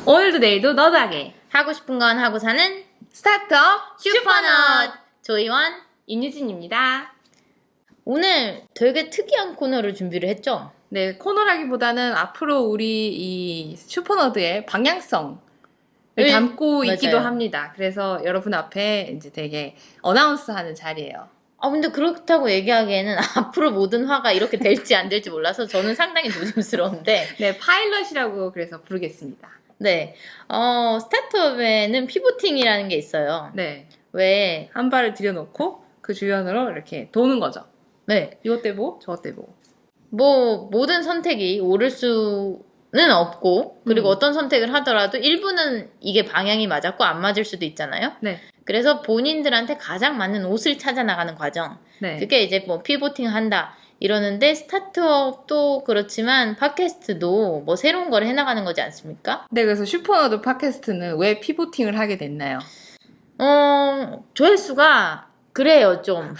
오늘도 내일도 너드하게 하고 싶은 건 하고 사는 스타트업 슈퍼넛 조이원 인유진입니다. 오늘 되게 특이한 코너를 준비를 했죠? 네, 코너라기보다는 앞으로 우리 이 슈퍼너드의 방향성을 담고 맞아요. 있기도 합니다. 그래서 여러분 앞에 이제 되게 어나운스하는 자리예요. 근데 그렇다고 얘기하기에는 앞으로 모든 화가 이렇게 될지 안 될지 몰라서 저는 상당히 조심스러운데 네, 파일럿이라고 그래서 부르겠습니다. 네, 스타트업에는 피보팅이라는 게 있어요. 네, 왜, 한 발을 들여놓고 그 주변으로 이렇게 도는 거죠. 네, 이것 대보, 저것 대보. 뭐 모든 선택이 옳을 수는 없고 그리고 음. 어떤 선택을 하더라도 일부는 이게 방향이 맞았고 안 맞을 수도 있잖아요. 네, 그래서 본인들한테 가장 맞는 옷을 찾아 나가는 과정. 네. 그게 이제 뭐 피보팅 한다 이러는데 스타트업도 그렇지만 팟캐스트도 뭐 새로운 걸 해나가는 거지 않습니까? 네, 그래서 슈퍼너드 팟캐스트는 왜 피보팅을 하게 됐나요? 조회수가 그래요 좀.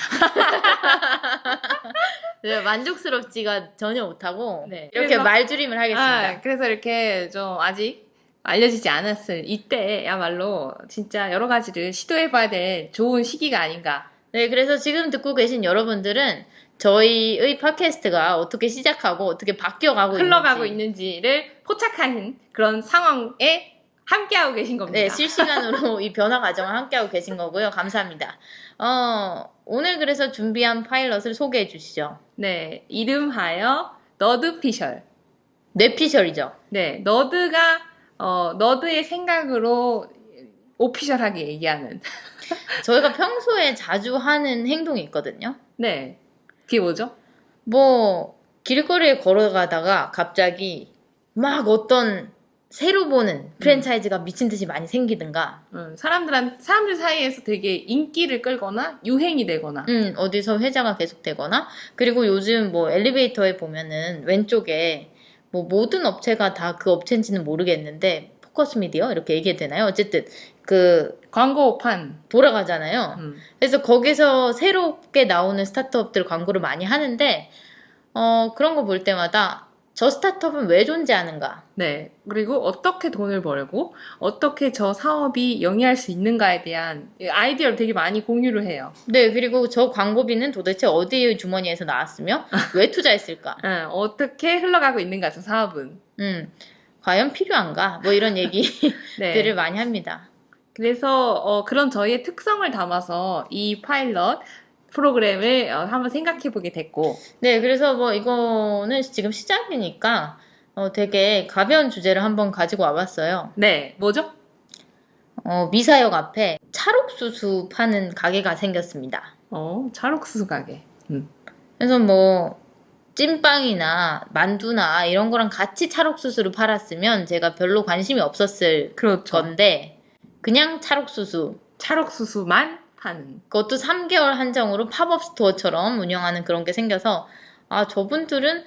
네, 만족스럽지가 전혀 못하고 네, 이렇게 그래서- 말줄임을 하겠습니다. 그래서 이렇게 좀 아직 알려지지 않았을 이때야말로 진짜 여러 가지를 시도해봐야 될 좋은 시기가 아닌가. 네, 그래서 지금 듣고 계신 여러분들은 저희의 팟캐스트가 어떻게 시작하고 어떻게 바뀌어가고 흘러가고 있는지 있는지를 포착하는 그런 상황에 함께하고 계신 겁니다. 네, 실시간으로 이 변화 과정을 함께하고 계신 거고요. 감사합니다. 오늘 그래서 준비한 파일럿을 소개해 주시죠. 네, 이름하여 너드피셜. 뇌피셜이죠. 네, 너드의 생각으로 오피셜하게 얘기하는. 저희가 평소에 자주 하는 행동이 있거든요. 네, 그게 뭐죠? 뭐 길거리에 걸어가다가 갑자기 막 어떤 새로 보는 프랜차이즈가 미친 듯이 많이 생기든가 사람들 사이에서 되게 인기를 끌거나 유행이 되거나. 어디서 회자가 계속되거나 그리고 요즘 뭐 엘리베이터에 보면은 왼쪽에 뭐 모든 업체가 다 그 업체인지는 모르겠는데 포커스 미디어 이렇게 얘기해도 되나요? 어쨌든 그 광고판. 돌아가잖아요. 그래서 거기서 새롭게 나오는 스타트업들 광고를 많이 하는데 그런 거 볼 때마다 저 스타트업은 왜 존재하는가? 네. 그리고 어떻게 돈을 벌고, 어떻게 저 사업이 영위할 수 있는가에 대한 아이디어를 되게 많이 공유를 해요. 네, 그리고 저 광고비는 도대체 어디의 주머니에서 나왔으며 왜 투자했을까? 어떻게 흘러가고 있는가, 저 사업은. 과연 필요한가? 뭐 이런 얘기들을 네. 많이 합니다. 그래서 그런 저희의 특성을 담아서 이 파일럿 프로그램을 한번 생각해 보게 됐고. 네, 그래서 뭐 이거는 지금 시작이니까 되게 가벼운 주제를 한번 가지고 와봤어요. 네. 뭐죠? 미사역 앞에 찰옥수수 파는 가게가 생겼습니다. 찰옥수수 가게. 그래서 뭐 찐빵이나 만두나 이런 거랑 같이 찰옥수수를 팔았으면 제가 별로 관심이 없었을 그렇죠. 건데 그냥 찰옥수수 찰옥수수만 파는. 그것도 3개월 한정으로 팝업 스토어처럼 운영하는 그런 게 생겨서 저분들은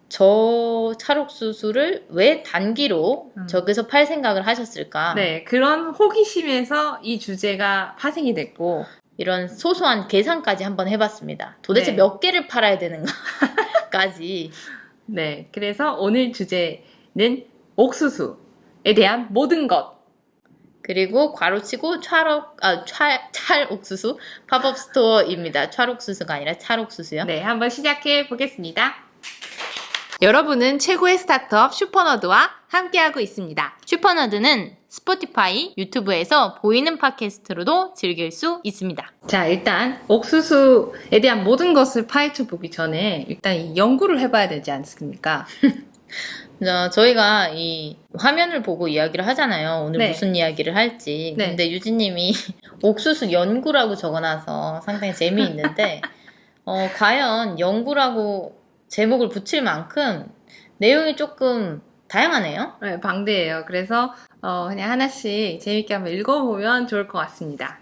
저 찰옥수수를 왜 단기로 저기서 팔 생각을 하셨을까? 네. 그런 호기심에서 이 주제가 파생이 됐고. 이런 소소한 계산까지 한번 해봤습니다. 도대체 네. 몇 개를 팔아야 되는가까지. 네. 그래서 오늘 주제는 옥수수에 대한 모든 것. 그리고 괄호치고 찰옥수수 팝업 스토어입니다. 찰옥수수가 아니라 찰옥수수요. 네, 한번 시작해 보겠습니다. 여러분은 최고의 스타트업 슈퍼너드와 함께하고 있습니다. 슈퍼너드는 스포티파이, 유튜브에서 보이는 팟캐스트로도 즐길 수 있습니다. 자, 일단 옥수수에 대한 모든 것을 파헤쳐 보기 전에 일단 이 연구를 해봐야 되지 않습니까? 저희가 이 화면을 보고 이야기를 하잖아요. 오늘 네. 무슨 이야기를 할지. 네. 근데 유진님이 옥수수 연구라고 적어놔서 상당히 재미있는데 과연 연구라고 제목을 붙일 만큼 내용이 조금 다양하네요. 네, 방대해요. 그래서 그냥 하나씩 재밌게 한번 읽어보면 좋을 것 같습니다.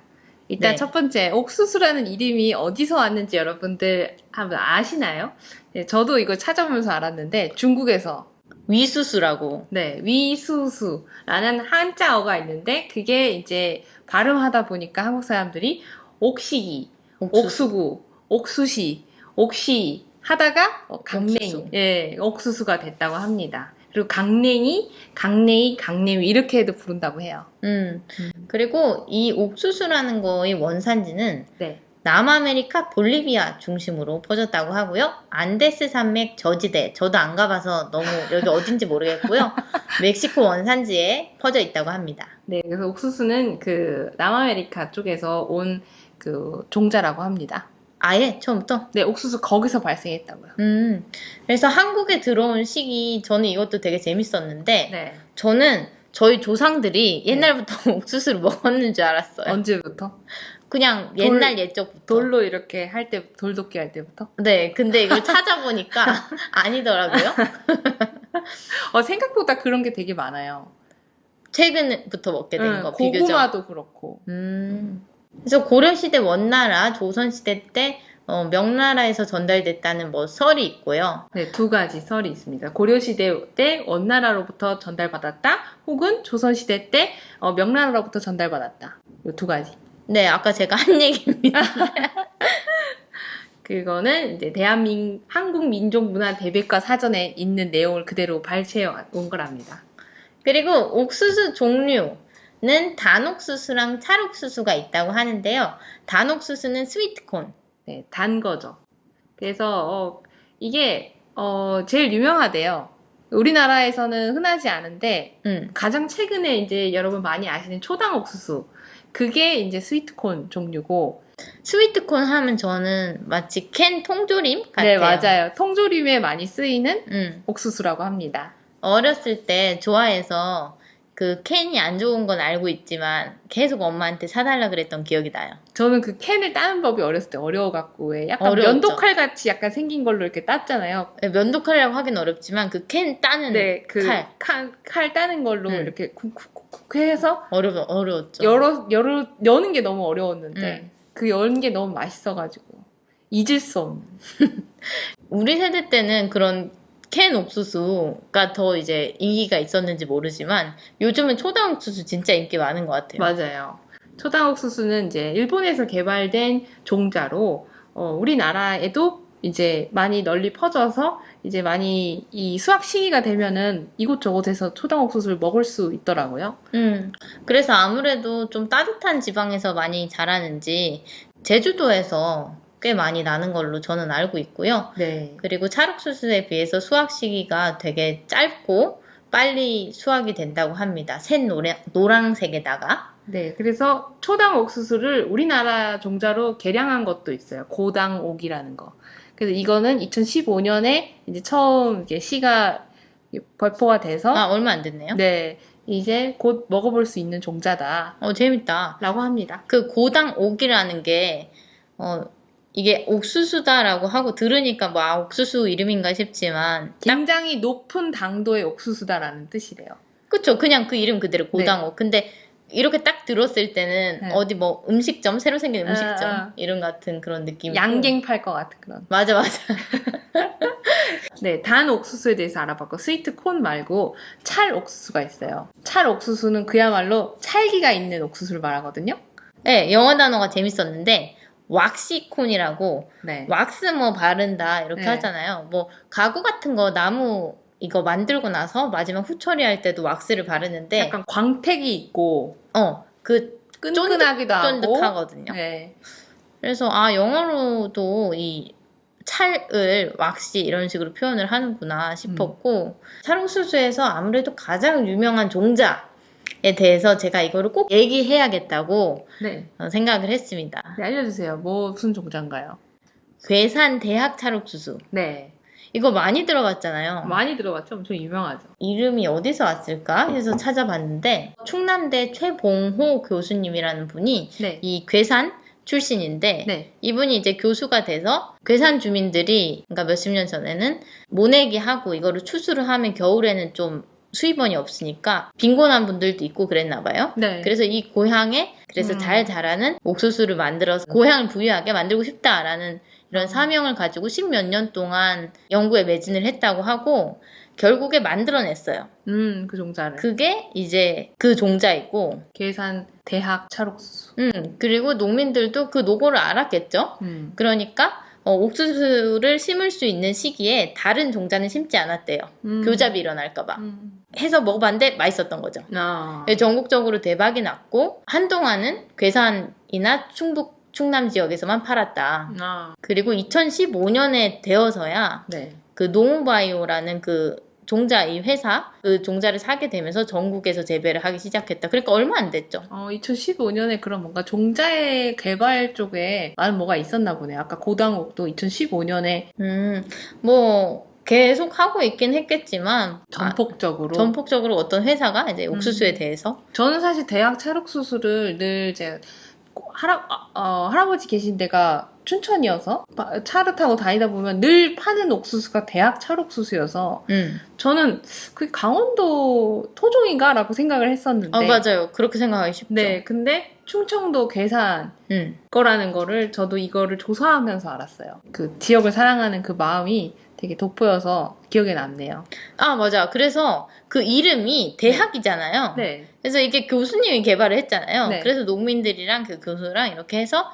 일단 네. 첫 번째, 옥수수라는 이름이 어디서 왔는지 여러분들 한번 아시나요? 네, 저도 이거 찾아보면서 알았는데 중국에서 위수수라고. 네, 위수수라는 한자어가 있는데 그게 이제 발음하다 보니까 한국 사람들이 옥시기, 옥수구, 옥수시, 옥시 하다가 강냉이, 옥수수. 예, 옥수수가 됐다고 합니다. 그리고 강냉이, 강내이, 강내미 이렇게도 부른다고 해요. 그리고 이 옥수수라는 거의 원산지는 네. 남아메리카 볼리비아 중심으로 퍼졌다고 하고요. 안데스 산맥 저지대, 저도 안 가봐서 너무 여기 어딘지 모르겠고요. 멕시코 원산지에 퍼져 있다고 합니다. 네, 그래서 옥수수는 그 남아메리카 쪽에서 온 그 종자라고 합니다. 아예 처음부터? 네, 옥수수 거기서 발생했다고요. 그래서 한국에 들어온 시기, 저는 이것도 되게 재밌었는데, 네. 저는 저희 조상들이 옛날부터 옥수수를 먹었는 줄 알았어요. 언제부터? 그냥 옛날 옛적부터. 돌로 이렇게 할 때, 돌도끼 할 때부터? 네, 근데 이걸 찾아보니까 아니더라고요. 생각보다 그런 게 되게 많아요. 최근부터 먹게 된 거, 비교적. 고구마도 그렇고. 그래서 고려시대 원나라, 조선시대 때 명나라에서 전달됐다는 뭐 설이 있고요. 네, 두 가지 설이 있습니다. 고려시대 때 원나라로부터 전달받았다, 혹은 조선시대 때 명나라로부터 전달받았다. 이 두 가지. 네, 아까 제가 한 얘기입니다. 그거는 이제 한국민족문화대백과 사전에 있는 내용을 그대로 발췌해 온 거랍니다. 그리고 옥수수 종류는 단옥수수랑 찰옥수수가 있다고 하는데요. 단옥수수는 스위트콘. 네, 단 거죠. 그래서 이게 제일 유명하대요. 우리나라에서는 흔하지 않은데 가장 최근에 이제 여러분 많이 아시는 초당 옥수수, 그게 이제 스위트콘 종류고. 스위트콘 하면 저는 마치 캔 통조림 같아요. 네, 맞아요. 통조림에 많이 쓰이는 옥수수라고 합니다. 어렸을 때 좋아해서 그 캔이 안 좋은 건 알고 있지만 계속 엄마한테 사달라 그랬던 기억이 나요. 저는 그 캔을 따는 법이 어렸을 때 어려워갖고, 왜 약간 어려웠죠. 면도칼 같이 약간 생긴 걸로 이렇게 땄잖아요. 네, 면도칼이라고 하긴 어렵지만 그 캔 따는 네, 그 칼. 칼 따는 걸로 이렇게 쿡쿡쿡 해서 어려웠죠. 여는 게 너무 어려웠는데 그 여는 게 너무 맛있어가지고 잊을 수 없는. 우리 세대 때는 그런 캔 옥수수가 더 이제 인기가 있었는지 모르지만 요즘은 초당 옥수수 진짜 인기 많은 것 같아요. 맞아요. 초당 옥수수는 이제 일본에서 개발된 종자로 우리나라에도 이제 많이 널리 퍼져서 이제 많이 이 수확 시기가 되면은 이곳저곳에서 초당 옥수수를 먹을 수 있더라고요. 그래서 아무래도 좀 따뜻한 지방에서 많이 자라는지 제주도에서 꽤 많이 나는 걸로 저는 알고 있고요. 네. 그리고 찰옥수수에 비해서 수확 시기가 되게 짧고 빨리 수확이 된다고 합니다. 샛 노란색에다가. 네, 그래서 초당 옥수수를 우리나라 종자로 개량한 것도 있어요. 고당옥이라는 거. 그래서 이거는 2015년에 이제 처음 이게 시가 발표가 돼서 얼마 안 됐네요. 네, 이제 곧 먹어볼 수 있는 종자다. 재밌다. 라고 합니다. 그 고당옥이라는 게 이게 옥수수다라고 하고 들으니까 뭐 옥수수 이름인가 싶지만 굉장히 높은 당도의 옥수수다라는 뜻이래요. 그쵸. 그냥 그 이름 그대로 고당옥. 근데 이렇게 딱 들었을 때는 어디 뭐 음식점, 새로 생긴 음식점 이름 같은 그런 느낌. 양갱 팔 것 같은 그런. 맞아. 네, 단 옥수수에 대해서 알아봤고, 스위트콘 말고 찰 옥수수가 있어요. 찰 옥수수는 그야말로 찰기가 있는 옥수수를 말하거든요. 네, 영어 단어가 재밌었는데 왁시콘이라고 네. 왁스 뭐 바른다 이렇게 하잖아요. 뭐 가구 같은 거 나무 이거 만들고 나서 마지막 후처리할 때도 왁스를 바르는데 약간 광택이 있고 그 끈끈하기도 하고 쫀득하거든요. 네. 그래서 영어로도 이 찰을 왁시 이런 식으로 표현을 하는구나 싶었고 찰옥수수에서 아무래도 가장 유명한 종자에 대해서 제가 이거를 꼭 얘기해야겠다고 생각을 했습니다. 네, 알려주세요. 무슨 종자인가요? 괴산 대학 찰옥수수. 네. 이거 많이 들어봤잖아요. 많이 들어봤죠? 엄청 유명하죠. 이름이 어디서 왔을까 해서 찾아봤는데 충남대 최봉호 교수님이라는 분이 이 괴산 출신인데 이분이 이제 교수가 돼서 괴산 주민들이 그러니까 몇십 년 전에는 모내기 하고 이거를 추수를 하면 겨울에는 좀 수입원이 없으니까 빈곤한 분들도 있고 그랬나 봐요. 그래서 이 고향에 그래서 잘 자라는 옥수수를 만들어서 고향을 부유하게 만들고 싶다라는 이런 사명을 가지고 10몇 년 동안 연구에 매진을 했다고 하고 결국에 만들어냈어요. 그 종자를. 그게 이제 그 종자이고 괴산 대학 찰옥수수. 그리고 농민들도 그 노고를 알았겠죠. 그러니까 옥수수를 심을 수 있는 시기에 다른 종자는 심지 않았대요. 교잡이 일어날까봐. 해서 먹어봤는데 맛있었던 거죠. 전국적으로 대박이 났고 한동안은 괴산이나 충북, 충남 지역에서만 팔았다. 그리고 2015년에 되어서야 네. 그 노무바이오라는 그 종자 이 회사 그 종자를 사게 되면서 전국에서 재배를 하기 시작했다. 그러니까 얼마 안 됐죠. 2015년에 그런 뭔가 종자의 개발 쪽에 많은 뭐가 있었나 보네요. 아까 고당옥도 2015년에 뭐 계속 하고 있긴 했겠지만 전폭적으로 어떤 회사가 이제 옥수수에 대해서 저는 사실 대학 찰옥수수를 늘 이제 할아버지 계신 데가 춘천이어서 차를 타고 다니다 보면 늘 파는 옥수수가 대학 찰옥수수여서 저는 그게 강원도 토종인가? 라고 생각을 했었는데 맞아요. 그렇게 생각하기 쉽죠. 네, 근데 충청도 괴산 거라는 거를 저도 이거를 조사하면서 알았어요. 그 지역을 사랑하는 그 마음이 되게 돋보여서 기억에 남네요. 맞아. 그래서 그 이름이 대학이잖아요. 네. 그래서 이게 교수님이 개발을 했잖아요. 네. 그래서 농민들이랑 그 교수랑 이렇게 해서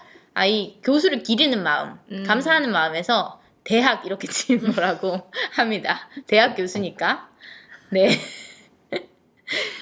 이 교수를 기리는 마음, 감사하는 마음에서 대학 이렇게 지은 거라고 합니다. 대학 교수니까. 네.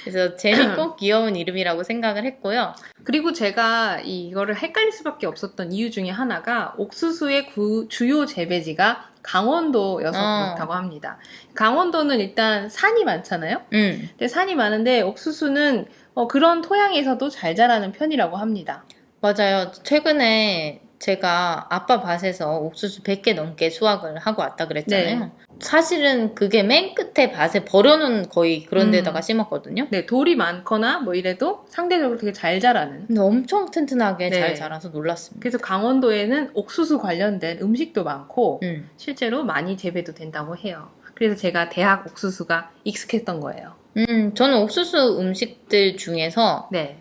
그래서 재밌고 귀여운 이름이라고 생각을 했고요. 그리고 제가 이거를 헷갈릴 수밖에 없었던 이유 중에 하나가 옥수수의 주요 재배지가 강원도여서 그렇다고 합니다. 강원도는 일단 산이 많잖아요. 근데 산이 많은데 옥수수는 그런 토양에서도 잘 자라는 편이라고 합니다. 맞아요. 최근에 제가 아빠 밭에서 옥수수 100개 넘게 수확을 하고 왔다 그랬잖아요. 네. 사실은 그게 맨 끝에 밭에 버려놓은 거의 그런 데다가 심었거든요. 네, 돌이 많거나 뭐 이래도 상대적으로 되게 잘 자라는. 근데 엄청 튼튼하게 네. 잘 자라서 놀랐습니다. 그래서 강원도에는 옥수수 관련된 음식도 많고 실제로 많이 재배도 된다고 해요. 그래서 제가 대학 옥수수가 익숙했던 거예요. 저는 옥수수 음식들 중에서 네.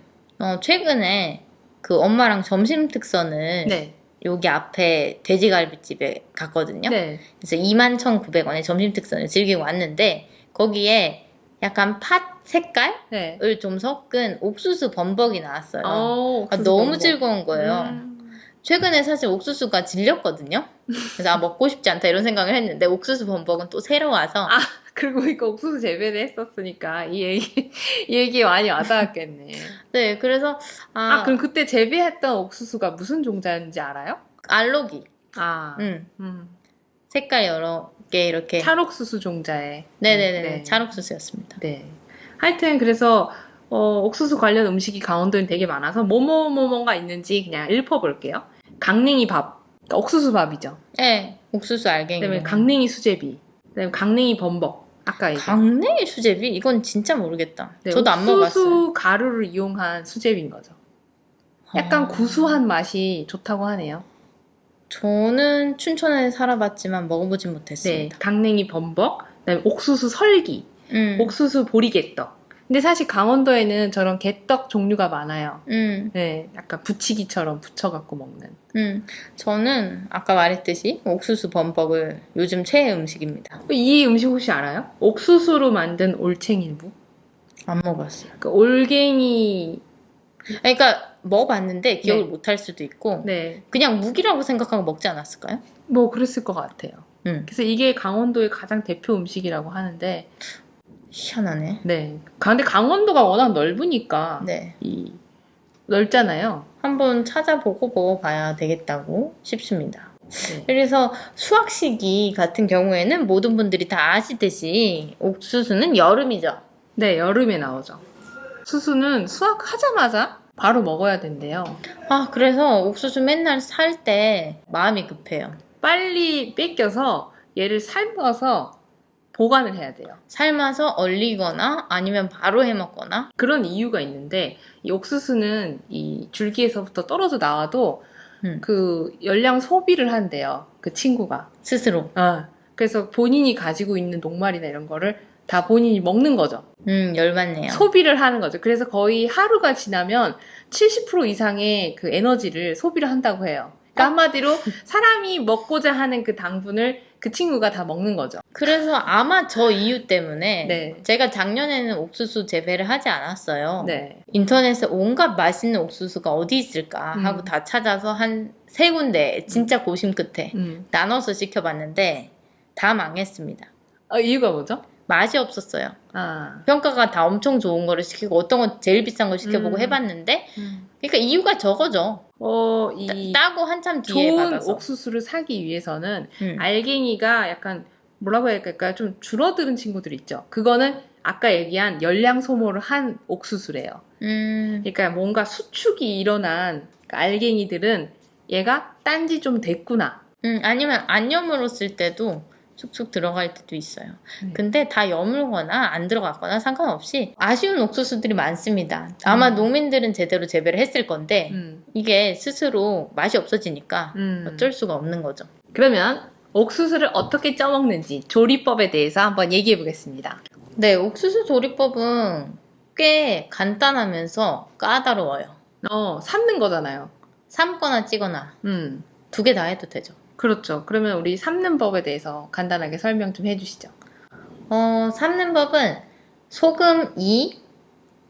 최근에 그 엄마랑 점심 특선을 네. 여기 앞에 돼지갈비집에 갔거든요. 네. 그래서 21,900원에 점심 특선을 즐기고 왔는데 거기에 약간 팥 색깔을 네. 좀 섞은 옥수수 범벅이 나왔어요. 옥수수 너무 범벅. 즐거운 거예요. 최근에 사실 옥수수가 질렸거든요. 그래서 먹고 싶지 않다 이런 생각을 했는데 옥수수 범벅은 또 새로 와서 그리고 이거 옥수수 재배를 했었으니까 이 얘기 많이 와닿았겠네. 네, 그래서 그럼 그때 재배했던 옥수수가 무슨 종자인지 알아요? 알로기. 색깔 여러 개 이렇게 찰옥수수 종자에. 네네네. 네. 찰옥수수였습니다. 네. 하여튼 그래서 옥수수 관련 음식이 강원도엔 되게 많아서 뭐가 있는지 그냥 읊어볼게요. 강냉이 밥, 그러니까 옥수수 밥이죠. 네, 옥수수 알갱이. 그다음에 강냉이 수제비, 그다음에 강냉이 범벅. 아까 얘기한. 강냉이 수제비? 이건 진짜 모르겠다. 네, 저도 안 먹어봤어요. 옥수수 가루를 이용한 수제비인 거죠. 약간 구수한 맛이 좋다고 하네요. 저는 춘천에 살아봤지만 먹어보진 네, 못했습니다. 강냉이 범벅, 그다음에 옥수수 설기, 옥수수 보리개떡. 근데 사실 강원도에는 저런 개떡 종류가 많아요. 네, 약간 부치기처럼 부쳐갖고 먹는. 저는 아까 말했듯이 옥수수 범벅을 요즘 최애 음식입니다. 이 음식 혹시 알아요? 옥수수로 만든 올챙이무? 안 먹어봤어요. 그 올갱이. 그러니까 먹어봤는데 기억을 못할 수도 있고 네. 그냥 묵이라고 생각하고 먹지 않았을까요? 뭐 그랬을 것 같아요. 그래서 이게 강원도의 가장 대표 음식이라고 하는데 희한하네. 네. 근데 강원도가 워낙 넓으니까 네. 넓잖아요. 한번 찾아보고 먹어봐야 되겠다고 싶습니다. 네. 그래서 수확 시기 같은 경우에는 모든 분들이 다 아시듯이 옥수수는 여름이죠. 네, 여름에 나오죠. 수수는 수확하자마자 바로 먹어야 된대요. 그래서 옥수수 맨날 살 때 마음이 급해요. 빨리 뺏겨서 얘를 삶아서 보관을 해야 돼요. 삶아서 얼리거나 아니면 바로 해먹거나 그런 이유가 있는데 이 옥수수는 이 줄기에서부터 떨어져 나와도 그 열량 소비를 한대요. 그 친구가 스스로. 그래서 본인이 가지고 있는 녹말이나 이런 거를 다 본인이 먹는 거죠. 열받네요. 소비를 하는 거죠. 그래서 거의 하루가 지나면 70% 이상의 그 에너지를 소비를 한다고 해요. 그러니까 한마디로 사람이 먹고자 하는 그 당분을 그 친구가 다 먹는 거죠. 그래서 아마 저 이유 때문에 네. 제가 작년에는 옥수수 재배를 하지 않았어요. 네. 인터넷에 온갖 맛있는 옥수수가 어디 있을까 하고 다 찾아서 한 세 군데 진짜 고심 끝에 음. 나눠서 시켜봤는데 다 망했습니다. 이유가 뭐죠? 맛이 없었어요. 아. 평가가 다 엄청 좋은 거를 시키고 어떤 건 제일 비싼 걸 시켜보고 해봤는데 그러니까 이유가 저거죠. 이 따고 한참 뒤에 좋은 받아서. 옥수수를 사기 위해서는 알갱이가 약간 뭐라고 해야 될까? 좀 줄어드는 친구들 있죠. 그거는 아까 얘기한 열량 소모를 한 옥수수래요. 그러니까 뭔가 수축이 일어난 알갱이들은 얘가 딴지 좀 됐구나. 아니면 안 여물었을 때도 쑥쑥 들어갈 때도 있어요. 근데 다 여물거나 안 들어갔거나 상관없이 아쉬운 옥수수들이 많습니다. 아마 농민들은 제대로 재배를 했을 건데 이게 스스로 맛이 없어지니까 어쩔 수가 없는 거죠. 그러면 옥수수를 어떻게 쪄먹는지 조리법에 대해서 한번 얘기해 보겠습니다. 네, 옥수수 조리법은 꽤 간단하면서 까다로워요. 삶는 거잖아요. 삶거나 찌거나 두 개 다 해도 되죠. 그렇죠. 그러면 우리 삶는 법에 대해서 간단하게 설명 좀 해주시죠. 삶는 법은 소금 2,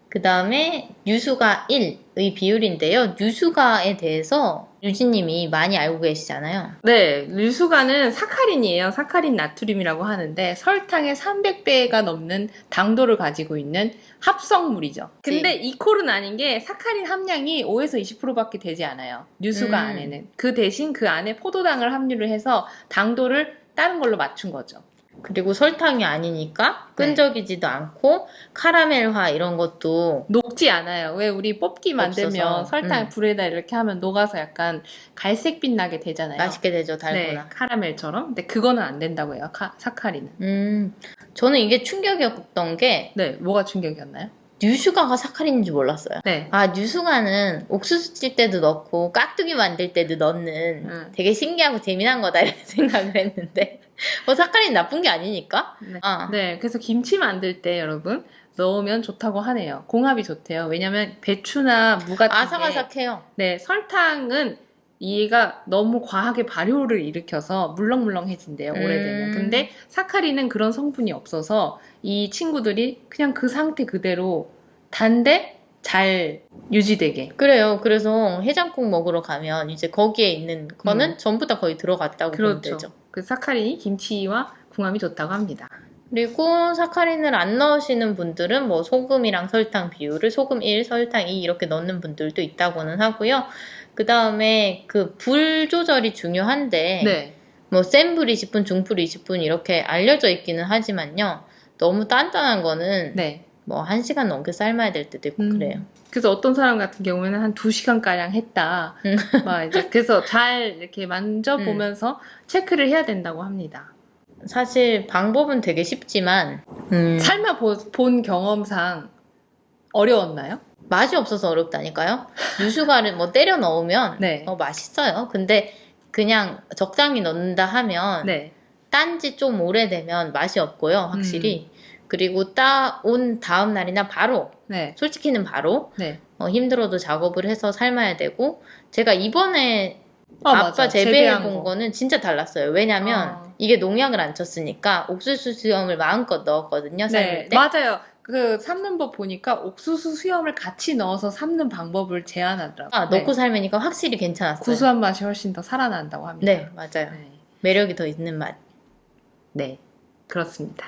그 다음에 유수가 1의 비율인데요. 유수가에 대해서 유진님이 많이 알고 계시잖아요. 네, 유수가는 사카린이에요. 사카린 나트륨이라고 하는데 설탕의 300배가 넘는 당도를 가지고 있는 합성물이죠. 근데 이콜은 아닌 게 사카린 함량이 5에서 20%밖에 되지 않아요. 유수가 안에는. 그 대신 그 안에 포도당을 함유를 해서 당도를 다른 걸로 맞춘 거죠. 그리고 설탕이 아니니까 끈적이지도 않고 카라멜화 이런 것도 녹지 않아요. 왜 우리 뽑기 만들면 없어서. 설탕 불에다 이렇게 하면 녹아서 약간 갈색빛 나게 되잖아요. 맛있게 되죠, 달고나. 네, 카라멜처럼. 근데 그거는 안 된다고 해요. 사카린은. 저는 이게 충격이었던 게 네, 뭐가 충격이었나요? 뉴슈가가 사카린인지 몰랐어요. 네. 뉴슈가는 옥수수 찔 때도 넣고 깍두기 만들 때도 넣는 되게 신기하고 재미난 거다 이렇게 생각을 했는데 사카린 나쁜 게 아니니까. 네. 네, 그래서 김치 만들 때 여러분 넣으면 좋다고 하네요. 공합이 좋대요. 왜냐면 배추나 무 같은 아삭아삭해요. 네, 설탕은 얘가 너무 과하게 발효를 일으켜서 물렁물렁해진대요. 오래되면. 근데 사카린은 그런 성분이 없어서 이 친구들이 그냥 그 상태 그대로 단데 잘 유지되게. 그래요. 그래서 해장국 먹으러 가면 이제 거기에 있는 거는 전부 다 거의 들어갔다고 보면 되죠. 그 사카린이 김치와 궁합이 좋다고 합니다. 그리고 사카린을 안 넣으시는 분들은 뭐 소금이랑 설탕 비율을 소금 1, 설탕 2 이렇게 넣는 분들도 있다고는 하고요. 그 다음에 그 불 조절이 중요한데 네. 뭐 센 불 20분, 중불 20분 이렇게 알려져 있기는 하지만요. 너무 단단한 거는 뭐 1시간 넘게 삶아야 될 때도 있고 그래요. 그래서 어떤 사람 같은 경우에는 한 2시간가량 했다. 막 이제 그래서 잘 이렇게 만져보면서 체크를 해야 된다고 합니다. 사실 방법은 되게 쉽지만 삶아 본 경험상 어려웠나요? 맛이 없어서 어렵다니까요. 유수가를 뭐 때려 넣으면 맛있어요. 근데 그냥 적당히 넣는다 하면 딴지 좀 오래되면 맛이 없고요. 확실히. 그리고 따온 다음 날이나 바로 솔직히는 바로 힘들어도 작업을 해서 삶아야 되고 제가 이번에 아빠 재배해본 거는 진짜 달랐어요. 왜냐면 이게 농약을 안 쳤으니까 옥수수 수염을 마음껏 넣었거든요. 삶을 때. 맞아요. 그 삶는 법 보니까 옥수수 수염을 같이 넣어서 삶는 방법을 제안하더라고요. 넣고 삶으니까 확실히 괜찮았어요. 구수한 맛이 훨씬 더 살아난다고 합니다. 네, 맞아요. 매력이 더 있는 맛. 네, 그렇습니다.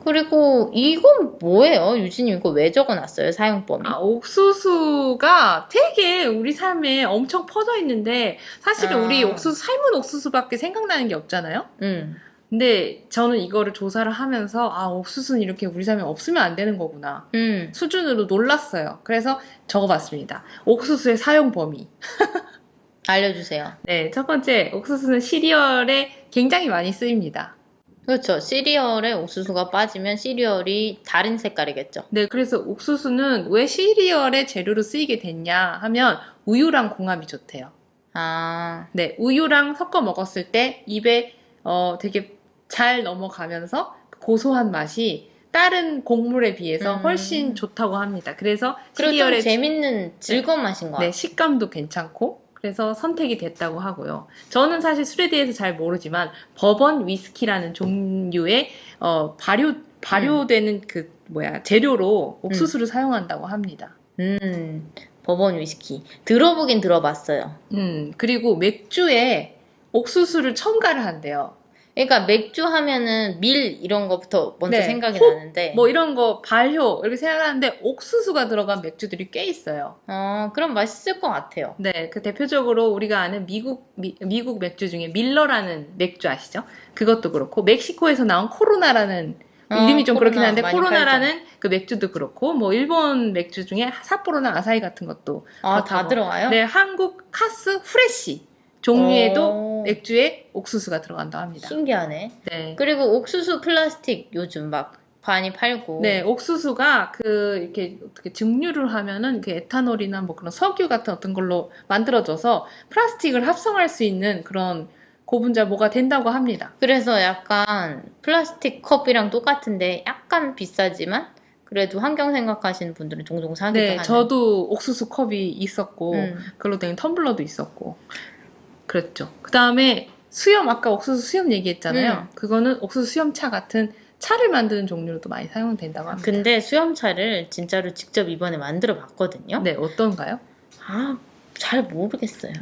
그리고 이건 뭐예요? 유진님 이거 왜 적어놨어요? 사용법이? 옥수수가 되게 우리 삶에 엄청 퍼져 있는데 사실은 우리 옥수수 삶은 옥수수밖에 생각나는 게 없잖아요. 근데 저는 이거를 조사를 하면서 옥수수는 이렇게 우리 삶에 없으면 안 되는 거구나 수준으로 놀랐어요. 그래서 적어봤습니다. 옥수수의 사용 범위. 알려주세요. 네, 첫 번째 옥수수는 시리얼에 굉장히 많이 쓰입니다. 그렇죠. 시리얼에 옥수수가 빠지면 시리얼이 다른 색깔이겠죠. 네, 그래서 옥수수는 왜 시리얼의 재료로 쓰이게 됐냐 하면 우유랑 궁합이 좋대요. 네, 우유랑 섞어 먹었을 때 입에 되게 잘 넘어가면서 고소한 맛이 다른 곡물에 비해서 훨씬 좋다고 합니다. 그래서 시리얼의 재밌는 즐거운 맛인 것 같아요. 네, 식감도 괜찮고 그래서 선택이 됐다고 하고요. 저는 사실 술에 대해서 잘 모르지만 버번 위스키라는 종류의 발효되는 재료로 옥수수를 사용한다고 합니다. 버번 위스키. 들어보긴 들어봤어요. 그리고 맥주에 옥수수를 첨가를 한대요. 그러니까 맥주 하면은 밀 이런 거부터 먼저 네, 생각이 홉, 나는데. 뭐 이런 거 발효 이렇게 생각하는데 옥수수가 들어간 맥주들이 꽤 있어요. 그럼 맛있을 것 같아요. 네, 그 대표적으로 우리가 아는 미국 맥주 중에 밀러라는 맥주 아시죠? 그것도 그렇고 멕시코에서 나온 코로나라는 이름이 좀 그렇긴 한데 많이 코로나라는 팔죠. 그 맥주도 그렇고 뭐 일본 맥주 중에 삿포로나 아사히 같은 것도 다 그렇다고. 들어가요? 네, 한국 카스 프레시 종류에도 오. 맥주에 옥수수가 들어간다고 합니다. 신기하네. 네. 그리고 옥수수 플라스틱 요즘 막 많이 팔고. 네, 옥수수가 이렇게 어떻게 증류를 하면은 그 에탄올이나 뭐 그런 석유 같은 어떤 걸로 만들어져서 플라스틱을 합성할 수 있는 그런 고분자 뭐가 된다고 합니다. 그래서 약간 플라스틱 컵이랑 똑같은데 약간 비싸지만 그래도 환경 생각하시는 분들은 종종 사기도 네, 하는. 저도 옥수수 컵이 있었고 그걸로 된 텀블러도 있었고 그랬죠. 그 다음에 수염, 아까 옥수수 수염 얘기했잖아요. 그거는 옥수수 수염차 같은 차를 만드는 종류로도 많이 사용된다고 합니다. 근데 수염차를 진짜로 직접 이번에 만들어 봤거든요. 네, 어떤가요? 잘 모르겠어요.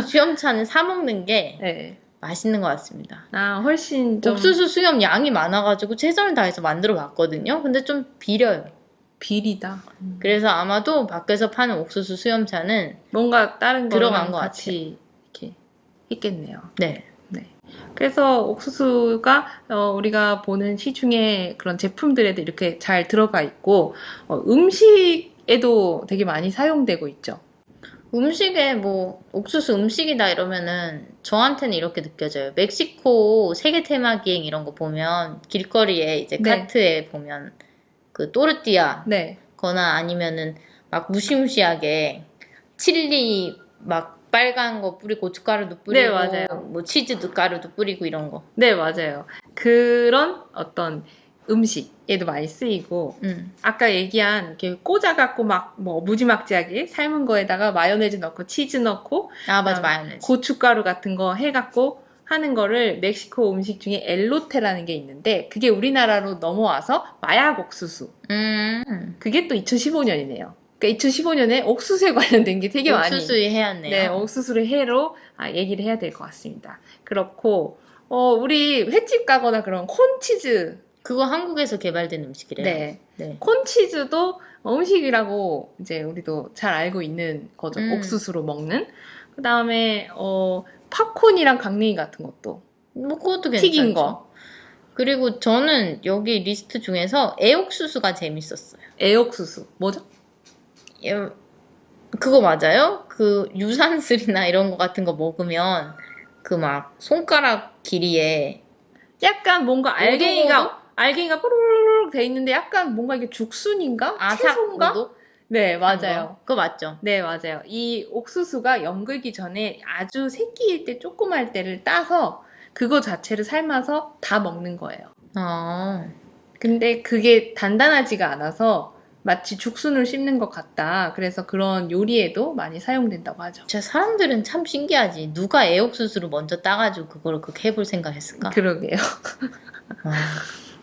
수염차는 사 먹는 게 네. 맛있는 것 같습니다. 훨씬 좀 옥수수 수염 양이 많아가지고 최선을 다해서 만들어 봤거든요. 근데 좀 비려요. 비리다. 그래서 아마도 밖에서 파는 옥수수 수염차는 뭔가 다른 들어간 거랑 것 같이 이렇게 있겠네요. 네. 그래서 옥수수가 우리가 보는 시중에 그런 제품들에도 이렇게 잘 들어가 있고 음식에도 되게 많이 사용되고 있죠. 음식에 뭐 옥수수 음식이다 이러면은 저한테는 이렇게 느껴져요. 멕시코 세계 테마 기행 이런 거 보면 길거리에 이제 네. 카트에 보면 그 또르띠아 네. 거나 아니면은 막 무시무시하게 칠리 막 빨간 거 뿌리고 고춧가루도 뿌리고 네, 맞아요. 뭐 치즈도 가루도 뿌리고 이런 거. 네, 맞아요. 그런 어떤 음식에도 많이 쓰이고 아까 얘기한 이렇게 꽂아갖고 막 뭐 무지막지하게 삶은 거에다가 마요네즈 넣고 치즈 넣고 맞아, 마요네즈. 고춧가루 같은 거 해갖고 하는 거를 멕시코 음식 중에 엘로테라는 게 있는데 그게 우리나라로 넘어와서 마약 옥수수. 그게 또 2015년이네요. 그러니까 2015년에 옥수수에 관련된 게 되게 많이 옥수수에 해왔네요. 네, 옥수수를 해로 얘기를 해야 될 것 같습니다. 그렇고 우리 횟집 가거나 그런 콘치즈 그거 한국에서 개발된 음식이래요. 네. 콘치즈도 음식이라고 이제 우리도 잘 알고 있는 거죠. 옥수수로 먹는. 그 다음에 팝콘이랑 강냉이 같은 것도 뭐 그것도 괜찮죠. 튀긴 거. 그리고 저는 여기 리스트 중에서 애옥수수가 재밌었어요. 애옥수수 뭐죠? 그거 맞아요? 그 유산슬이나 이런 거 같은 거 먹으면 그 막 손가락 길이에 약간 뭔가 알갱이가 뽀로로록 돼 있는데 약간 뭔가 이게 죽순인가? 채소인가? 오도? 네, 맞아요. 그거 맞죠? 네, 맞아요. 이 옥수수가 연글기 전에 아주 새끼일 때 조그만 때를 따서 그거 자체를 삶아서 다 먹는 거예요. 근데 그게 단단하지가 않아서 마치 죽순을 씹는 것 같다. 그래서 그런 요리에도 많이 사용된다고 하죠. 진짜 사람들은 참 신기하지. 누가 애옥수수를 먼저 따가지고 그걸 그렇게 해볼 생각했을까? 그러게요.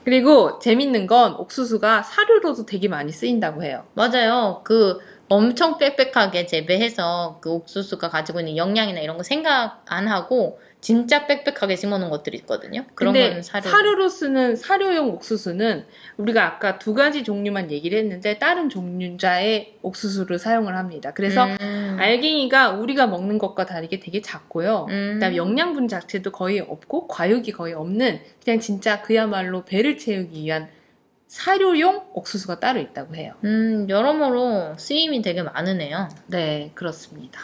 그리고 재밌는 건 옥수수가 사료로도 되게 많이 쓰인다고 해요. 맞아요. 그 엄청 빽빽하게 재배해서 그 옥수수가 가지고 있는 영양이나 이런 거 생각 안 하고 진짜 빽빽하게 심어놓은 것들이 있거든요. 그런 근데 건 사료로 쓰는 사료용 옥수수는 우리가 아까 두 가지 종류만 얘기를 했는데 다른 종류자의 옥수수를 사용을 합니다. 그래서 알갱이가 우리가 먹는 것과 다르게 되게 작고요. 그다음에 영양분 자체도 거의 없고 과육이 거의 없는 그냥 진짜 그야말로 배를 채우기 위한 사료용 옥수수가 따로 있다고 해요. 여러모로 쓰임이 되게 많으네요. 네, 그렇습니다.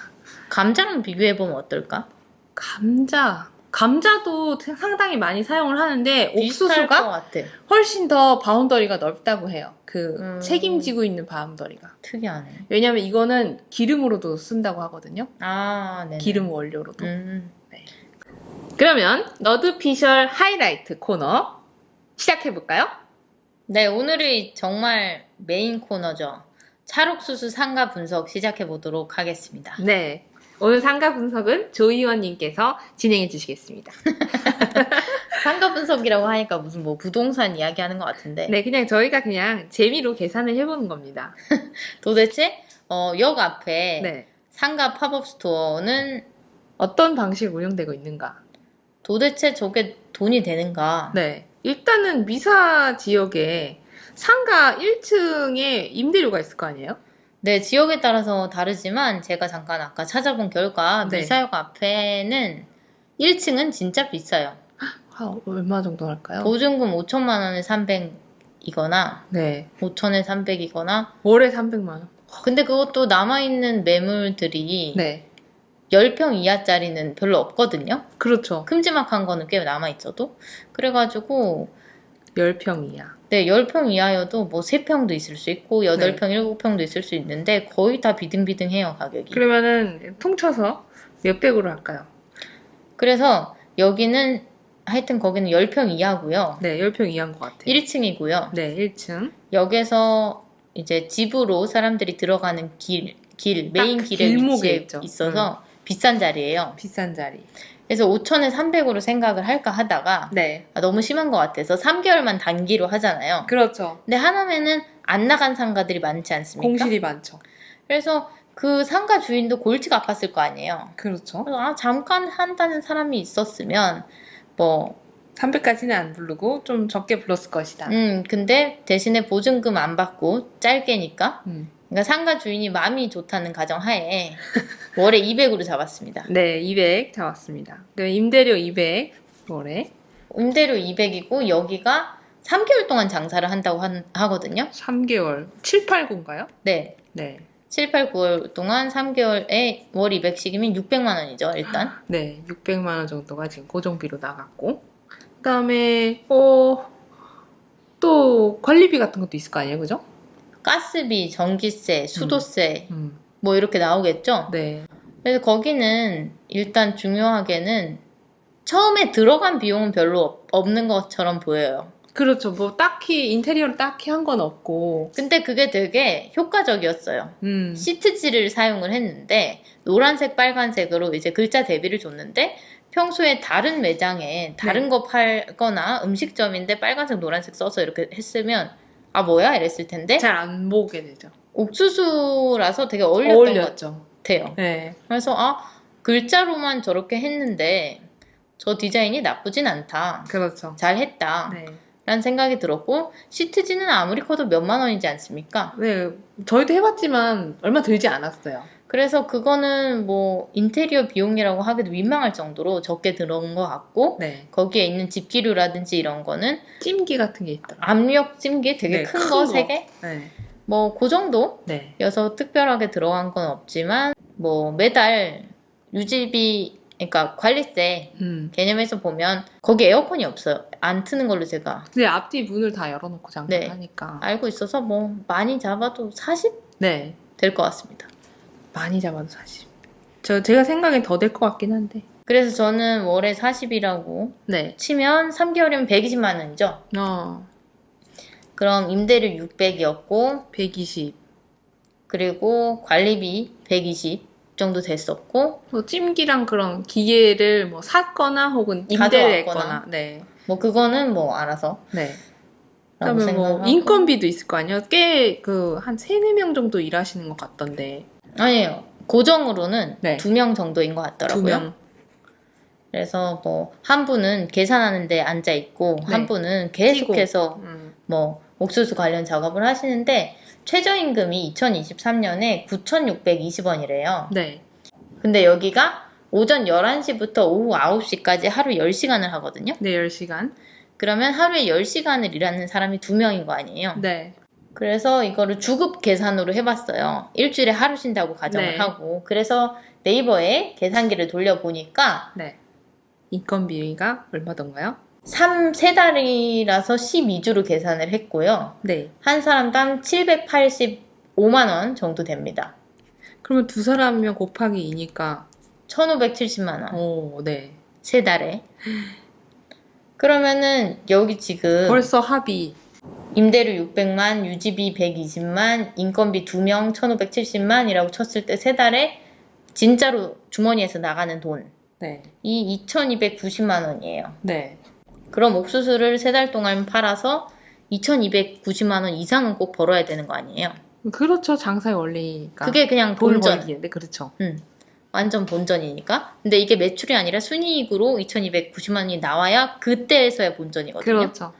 감자랑 비교해보면 어떨까? 감자도 상당히 많이 사용을 하는데 비슷할 것 옥수수가 같아. 훨씬 더 바운더리가 넓다고 해요. 책임지고 있는 바운더리가. 특이하네. 왜냐면 이거는 기름으로도 쓴다고 하거든요. 네네. 기름 원료로도. 네. 그러면 너드피셜 하이라이트 코너 시작해볼까요? 네, 오늘이 정말 메인 코너죠. 찰옥수수 상가 분석 시작해보도록 하겠습니다. 네. 오늘 상가 분석은 조희원님께서 진행해 주시겠습니다. 상가 분석이라고 하니까 무슨 뭐 부동산 이야기하는 것 같은데. 네, 그냥 저희가 그냥 재미로 계산을 해보는 겁니다. 도대체 역 앞에 네. 상가 팝업 스토어는 어떤 방식으로 운영되고 있는가? 도대체 저게 돈이 되는가? 네. 일단은 미사 지역에 상가 1층에 임대료가 있을 거 아니에요? 네, 지역에 따라서 다르지만 제가 잠깐 아까 찾아본 결과 네. 미사역 앞에는 1층은 진짜 비싸요. 얼마 정도 할까요? 보증금 5천만 원에 300이거나 네. 5천에 300이거나 월에 300만 원. 근데 그것도 남아있는 매물들이 네. 10평 이하짜리는 별로 없거든요. 그렇죠. 큼지막한 거는 꽤 남아있어도. 그래가지고 10평 이하. 네, 10평 이하여도 뭐 3평도 있을 수 있고 8평, 네. 7평도 있을 수 있는데 거의 다 비등비등해요, 가격이. 그러면은 통쳐서 몇백으로 할까요? 그래서 여기는 하여튼 거기는 10평 이하고요. 네, 10평 이하인 것 같아요. 1층이고요. 네, 1층. 역에서 이제 집으로 사람들이 들어가는 메인 딱 길에 길목에 위치해 있죠. 있어서 비싼 자리예요. 비싼 자리. 그래서 5천에 300으로 생각을 할까 하다가 네. 너무 심한 것 같아서 3개월만 단기로 하잖아요. 그렇죠. 근데 하남에는 안 나간 상가들이 많지 않습니까? 공실이 많죠. 그래서 그 상가 주인도 골치가 아팠을 거 아니에요. 그렇죠. 그래서 잠깐 한다는 사람이 있었으면 뭐 300까지는 안 부르고 좀 적게 불렀을 것이다. 근데 대신에 보증금 안 받고 짧게니까 음. 그러니까 상가 주인이 마음이 좋다는 가정하에 월에 200으로 잡았습니다. 네, 200 잡았습니다. 네, 임대료 200 월에. 임대료 200이고 여기가 3개월 동안 장사를 한다고 하거든요. 3개월. 7, 8, 9인가요? 네. 네. 7, 8, 9월 동안 3개월에 월 200씩이면 600만 원이죠, 일단. 네, 600만 원 정도가 지금 고정비로 나갔고. 그다음에 또 관리비 같은 것도 있을 거 아니에요, 그죠? 가스비, 전기세, 수도세 음. 뭐 이렇게 나오겠죠? 네. 그래서 거기는 일단 중요하게는 처음에 들어간 비용은 별로 없는 것처럼 보여요. 그렇죠. 뭐 딱히 인테리어를 딱히 한 건 없고. 근데 그게 되게 효과적이었어요. 시트지를 사용을 했는데 노란색, 빨간색으로 이제 글자 대비를 줬는데 평소에 다른 매장에 다른 거 팔거나 음식점인데 빨간색, 노란색 써서 이렇게 했으면 아 뭐야 이랬을 텐데 잘 안 보게 되죠. 옥수수라서 되게 어울렸던 어울렸죠. 것 같아요. 네. 그래서 글자로만 저렇게 했는데 저 디자인이 나쁘진 않다. 그렇죠. 잘했다. 네. 라는 생각이 들었고 시트지는 아무리 커도 몇만 원이지 않습니까? 네. 저희도 해봤지만 얼마 들지 않았어요. 그래서 그거는 뭐 인테리어 비용이라고 하기도 민망할 정도로 적게 들어온 것 같고 네. 거기에 있는 집기류라든지 이런 거는 찜기 같은 게 있더라고요. 압력 찜기 되게 네, 큰 큰 거 거. 3개? 네. 뭐 그 정도여서 네. 특별하게 들어간 건 없지만 뭐 매달 유지비 그러니까 관리세 개념에서 보면 거기 에어컨이 없어요. 안 트는 걸로 제가 근데 앞뒤 문을 다 열어놓고 장사를 네. 하니까. 알고 있어서 뭐 많이 잡아도 40 네. 될 것 같습니다. 많이 잡아도 40. 제가 생각엔 더 될 것 같긴 한데. 그래서 저는 월에 40이라고 네. 치면 3개월이면 120만 원이죠. 그럼 임대료 600이었고 120. 그리고 관리비 120 정도 됐었고 뭐 찜기랑 그런 기계를 뭐 샀거나 혹은 임대를 했거나. 네. 뭐 그거는 뭐 알아서 네. 라고 그다음에 뭐 생각하고. 인건비도 있을 거 아니에요. 꽤 한 3, 4명 정도 일하시는 것 같던데. 아니에요. 고정으로는 네. 2명 정도인 것 같더라고요. 2명. 그래서 뭐 한 분은 계산하는데 앉아 있고 네. 한 분은 계속해서 뭐 옥수수 관련 작업을 하시는데 최저임금이 2023년에 9,620원이래요. 네. 근데 여기가 오전 11시부터 오후 9시까지 하루 10시간을 하거든요. 네, 10시간. 그러면 하루에 10시간을 일하는 사람이 2명인 거 아니에요. 네. 그래서 이거를 주급 계산으로 해봤어요. 일주일에 하루 쉰다고 가정을 네. 하고. 그래서 네이버에 계산기를 돌려보니까 네. 인건비가 얼마던가요? 3달이라서 12주로 계산을 했고요. 네. 한 사람당 785만 원 정도 됩니다. 그러면 두 사람이면 곱하기 2니까 1,570만 원. 오, 네. 3달에. 그러면은 여기 지금 벌써 합이 임대료 600만, 유지비 120만, 인건비 2명 1,570만이라고 쳤을 때 3달에 진짜로 주머니에서 나가는 돈. 네. 이 2,290만 원이에요. 네. 그럼 옥수수를 3달 동안 팔아서 2,290만 원 이상은 꼭 벌어야 되는 거 아니에요? 그렇죠. 장사의 원리니까. 그게 그냥 돈을 본전. 벌기인데, 그렇죠. 완전 본전이니까. 근데 이게 매출이 아니라 순이익으로 2,290만 원이 나와야 그때에서야 본전이거든요. 그렇죠.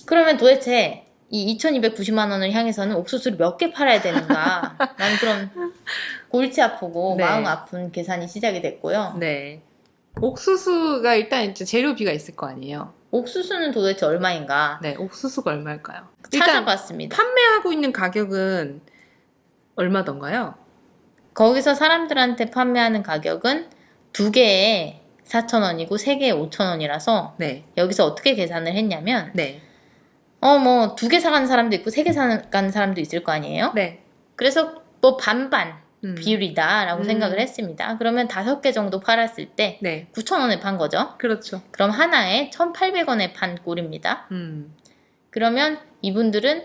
그러면 도대체 이 2,290만 원을 향해서는 옥수수를 몇 개 팔아야 되는가? 나는 그럼 골치 아프고 네. 마음 아픈 계산이 시작이 됐고요. 네. 옥수수가 일단 이제 재료비가 있을 거 아니에요. 옥수수는 도대체 얼마인가? 네. 옥수수가 얼마일까요? 찾아봤습니다. 판매하고 있는 가격은 얼마던가요? 거기서 사람들한테 판매하는 가격은 2개에 4,000원이고 3개에 5,000원이라서 네. 여기서 어떻게 계산을 했냐면 네. 뭐 2개 사가는 사람도 있고 3개 사가는 사람도 있을 거 아니에요? 네. 그래서 뭐 반반 비율이다라고 음. 생각을 했습니다. 그러면 5개 정도 팔았을 때 네. 9,000원에 판 거죠. 그렇죠. 그럼 하나에 1,800원에 판 꼴입니다. 그러면 이분들은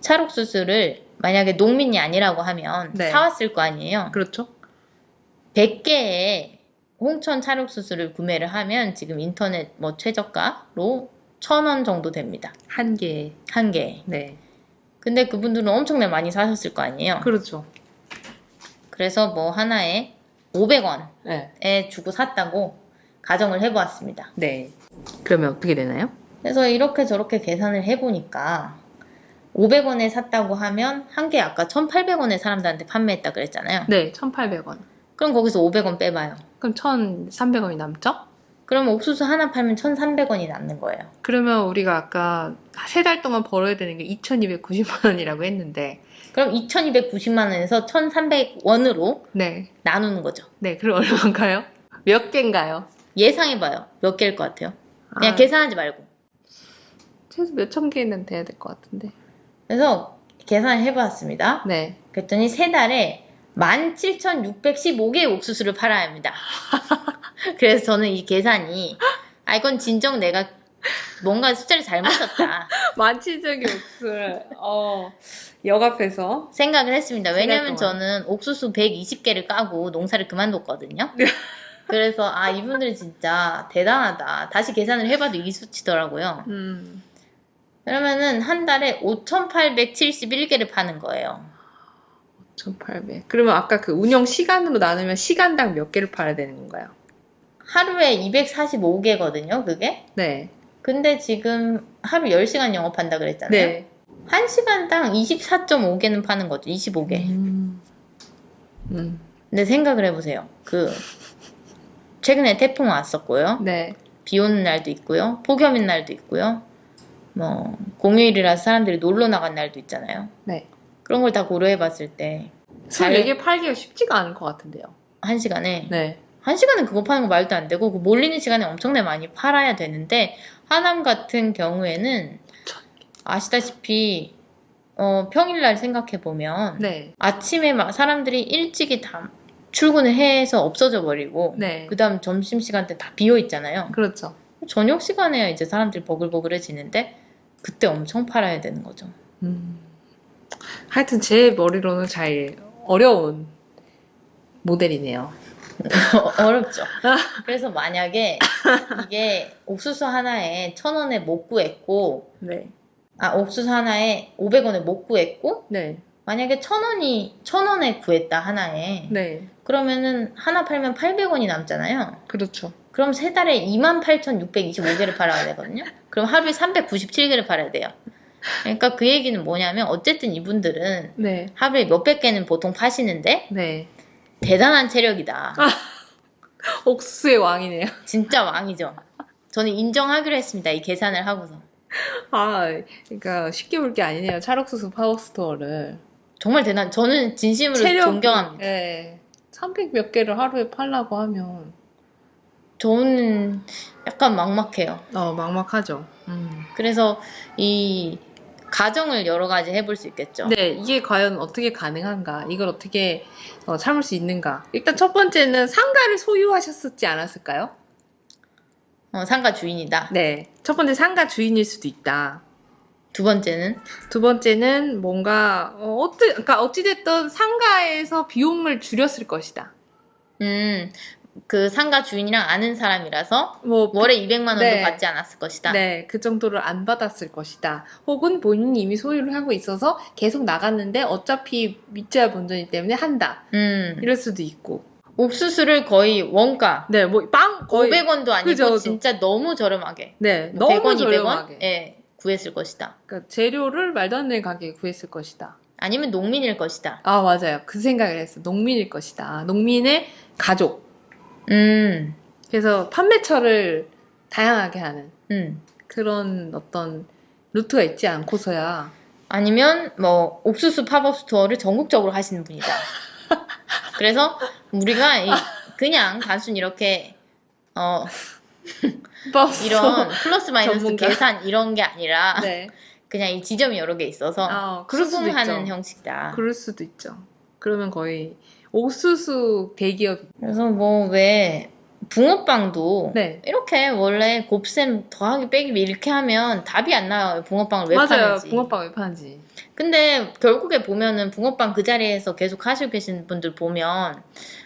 찰옥수수를 만약에 농민이 아니라고 하면 네. 사왔을 거 아니에요. 그렇죠. 100개의 홍천 찰옥수수를 구매를 하면 지금 인터넷 뭐 최저가로 1,000원 정도 됩니다. 한 개에. 한 개에. 네. 근데 그분들은 엄청나게 많이 사셨을 거 아니에요. 그렇죠. 그래서 뭐 하나에 500원에 네. 주고 샀다고 가정을 해보았습니다. 네. 그러면 어떻게 되나요? 그래서 이렇게 저렇게 계산을 해보니까 500원에 샀다고 하면 한 개 아까 1,800원에 사람들한테 판매했다 그랬잖아요. 네. 1,800원. 그럼 거기서 500원 빼봐요. 그럼 1,300원이 남죠? 그러면 옥수수 하나 팔면 1,300원이 남는 거예요. 그러면 우리가 아까 3달 동안 벌어야 되는 게 2,290만 원이라고 했는데 그럼 2,290만 원에서 1,300원으로 네. 나누는 거죠. 네. 그럼 얼마인가요? 몇 개인가요? 예상해봐요. 몇 개일 것 같아요? 그냥 아. 계산하지 말고. 최소 몇천 개는 돼야 될 것 같은데. 그래서 계산을 해봤습니다. 네. 그랬더니 3달에 17,615개의 옥수수를 팔아야 합니다. 그래서 저는 이 계산이 이건 진정 내가 뭔가 숫자를 잘못 썼다 만치적인 옥수를 역앞에서 생각을 했습니다. 왜냐면 동안. 저는 옥수수 120개를 까고 농사를 그만뒀거든요. 그래서 이분들 진짜 대단하다. 다시 계산을 해봐도 이 수치더라고요. 그러면은 한 달에 5,871개를 파는 거예요. 1,800. 그러면 아까 그 운영 시간으로 나누면 시간당 몇 개를 팔아야 되는 건가요? 하루에 245개거든요, 그게. 네. 근데 지금 하루 10시간 영업한다 그랬잖아요. 네. 1시간당 24.5개는 파는 거죠. 25개. 근데 생각을 해보세요. 최근에 태풍 왔었고요. 네. 비 오는 날도 있고요. 폭염인 날도 있고요. 뭐 공휴일이라서 사람들이 놀러 나간 날도 있잖아요. 네. 그런 걸 다 고려해 봤을 때 24개 팔기가 쉽지가 않을 것 같은데요. 1시간에 네. 1시간에 그거 파는 거 말도 안 되고 그 몰리는 시간에 엄청나게 많이 팔아야 되는데 하남 같은 경우에는 아시다시피 평일날 생각해 보면 네. 아침에 막 사람들이 일찍이 다 출근을 해서 없어져 버리고 네. 그다음 점심시간 때 다 비어 있잖아요. 그렇죠. 저녁 시간에야 이제 사람들이 버글버글해지는데 그때 엄청 팔아야 되는 거죠. 하여튼 제 머리로는 잘 어려운 모델이네요. 어렵죠. 그래서 만약에 이게 옥수수 하나에 1,000원에 못 구했고 네. 옥수수 하나에 500원에 못 구했고 네. 만약에 1,000원에 구했다 하나에 네. 그러면은 하나 팔면 800원이 남잖아요. 그렇죠. 그럼 세 달에 28,625개를 팔아야 되거든요. 그럼 하루에 397개를 팔아야 돼요. 그러니까 그 얘기는 뭐냐면 어쨌든 이분들은 네. 하루에 몇백 개는 보통 파시는데 네. 대단한 체력이다. 옥수수의 왕이네요. 진짜 왕이죠. 저는 인정하기로 했습니다. 이 계산을 하고서. 그러니까 쉽게 볼 게 아니네요. 찰옥수수 파워스토어를. 정말 대단. 저는 진심으로 존경합니다. 네. 300 몇 개를 하루에 팔라고 하면 저는 약간 막막해요. 막막하죠. 그래서 이 가정을 여러 가지 해볼 수 있겠죠. 네, 이게 과연 어떻게 가능한가? 이걸 어떻게 참을 수 있는가? 일단 첫 번째는 상가를 소유하셨었지 않았을까요? 상가 주인이다. 네, 첫 번째 상가 주인일 수도 있다. 두 번째는 두 번째는 뭔가 그러니까 어찌됐든 상가에서 비용을 줄였을 것이다. 그 상가 주인이랑 아는 사람이라서 뭐 월에 200만 원도 네. 받지 않았을 것이다. 네, 그 정도를 안 받았을 것이다. 혹은 본인이 이미 소유를 하고 있어서 계속 나갔는데 어차피 밑지와 본전이기 때문에 한다. 이럴 수도 있고. 옥수수를 거의 원가. 네, 뭐 빵 거의 500원도 아니고 그죠. 진짜 너무 저렴하게. 네, 뭐 너무 100원, 저렴하게. 200원? 예, 구했을 것이다. 그러니까 재료를 말도 안 되는 가격에 구했을 것이다. 아니면 농민일 것이다. 아, 맞아요. 그 생각을 했어. 농민일 것이다. 농민의 가족. 그래서 판매처를 다양하게 하는 그런 어떤 루트가 있지 않고서야. 아니면 뭐 옥수수 팝업 스토어를 전국적으로 하시는 분이다. 그래서 우리가 그냥 단순 이렇게 이런 플러스 마이너스 전문가. 계산 이런 게 아니라 네. 그냥 이 지점이 여러 개 있어서 그럴 수도 수긍하는 있죠. 형식이다. 그럴 수도 있죠. 그러면 거의 옥수수 대기업. 그래서 뭐 왜 붕어빵도 네. 이렇게 원래 곱셈 더하기 빼기 이렇게 하면 답이 안 나와요. 붕어빵을 왜 맞아요. 파는지. 붕어빵 왜 파는지. 근데 결국에 보면은 붕어빵 그 자리에서 계속 하시고 계시는 분들 보면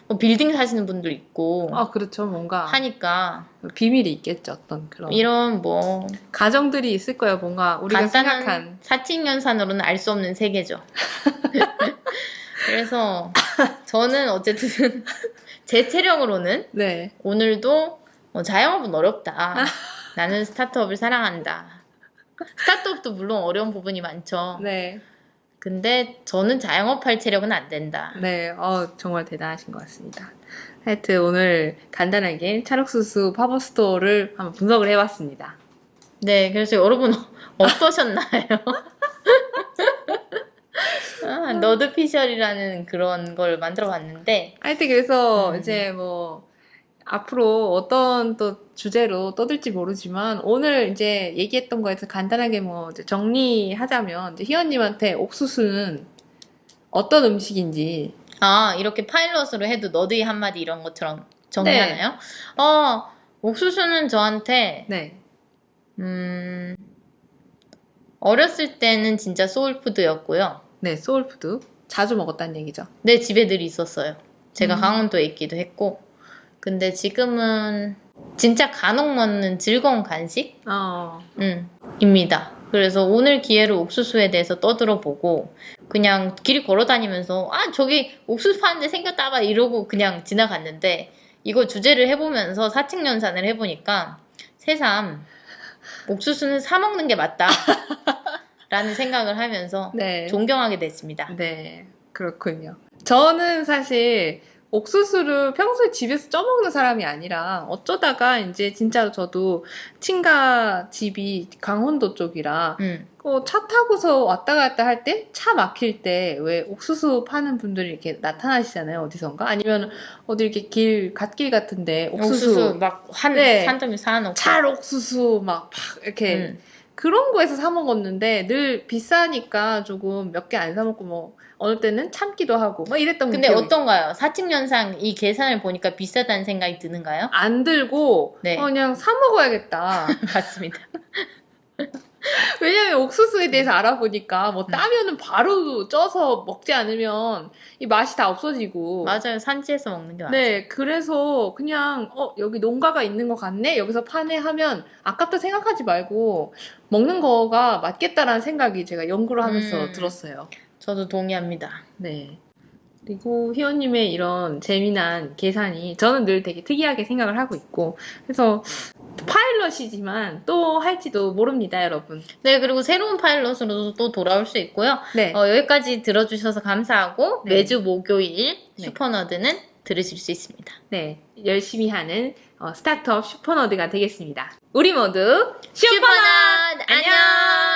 뭐 빌딩 사시는 분들 있고 그렇죠. 뭔가 하니까 비밀이 있겠죠. 어떤 그런 이런 뭐 가정들이 있을 거예요. 뭔가 우리가 간단한 생각한. 사칙연산으로는 알 수 없는 세계죠. 그래서 저는 어쨌든 제 체력으로는 네. 오늘도 자영업은 어렵다. 나는 스타트업을 사랑한다. 스타트업도 물론 어려운 부분이 많죠. 네. 근데 저는 자영업 할 체력은 안 된다. 네. 정말 대단하신 것 같습니다. 하여튼 오늘 간단하게 찰옥수수 팝업스토어를 한번 분석을 해봤습니다. 네, 그래서 여러분 어떠셨나요? 너드피셜이라는 그런 걸 만들어 봤는데 하여튼 그래서 이제 뭐 앞으로 어떤 또 주제로 떠들지 모르지만 오늘 이제 얘기했던 거에서 간단하게 뭐 이제 정리하자면 이제 희원님한테 옥수수는 어떤 음식인지. 이렇게 파일럿으로 해도 너드의 한마디 이런 것처럼 정리하나요? 옥수수는 저한테 네. 어렸을 때는 진짜 소울푸드였고요. 네, 소울푸드. 자주 먹었다는 얘기죠. 내 집에 늘 있었어요. 제가 강원도에 있기도 했고. 근데 지금은 진짜 간혹 먹는 즐거운 간식? 입니다. 그래서 오늘 기회로 옥수수에 대해서 떠들어보고 그냥 길 걸어다니면서 저기 옥수수 파는 데 생겼다 봐 이러고 그냥 지나갔는데 이거 주제를 해보면서 사칙연산을 해보니까 새삼 옥수수는 사 먹는 게 맞다 라는 생각을 하면서 네. 존경하게 됐습니다. 네, 그렇군요. 저는 사실 옥수수를 평소에 집에서 쪄먹는 사람이 아니라 어쩌다가 이제 진짜로 저도 친가 집이 강원도 쪽이라 차 타고서 왔다 갔다 할 때 차 막힐 때 왜 옥수수 파는 분들이 이렇게 나타나시잖아요. 어디선가 아니면 어디 이렇게 갓길 같은데 옥수수 막 네. 한 점에 사놓고 찰 옥수수 막 이렇게 그런 거에서 사 먹었는데 늘 비싸니까 조금 몇 개 안 사 먹고 뭐 어느 때는 참기도 하고 뭐 이랬던 근데 기억이 어떤가요? 사칙연상 이 계산을 보니까 비싸다는 생각이 드는가요? 안 들고 네. 그냥 사 먹어야겠다. 맞습니다. 왜냐면 옥수수에 대해서 알아보니까 뭐 따면은 바로 쪄서 먹지 않으면 이 맛이 다 없어지고. 맞아요. 산지에서 먹는 게 맞아요. 네, 그래서 그냥 여기 농가가 있는 것 같네? 여기서 파네 하면 아깝다 생각하지 말고 먹는 거가 맞겠다라는 생각이 제가 연구를 하면서 들었어요. 저도 동의합니다. 네. 그리고 희원님의 이런 재미난 계산이 저는 늘 되게 특이하게 생각을 하고 있고 그래서 파일럿이지만 또 할지도 모릅니다, 여러분. 네, 그리고 새로운 파일럿으로도 또 돌아올 수 있고요. 네. 여기까지 들어주셔서 감사하고 네. 매주 목요일 네. 슈퍼너드는 들으실 수 있습니다. 네, 열심히 하는 스타트업 슈퍼너드가 되겠습니다. 우리 모두 슈퍼너드 안녕!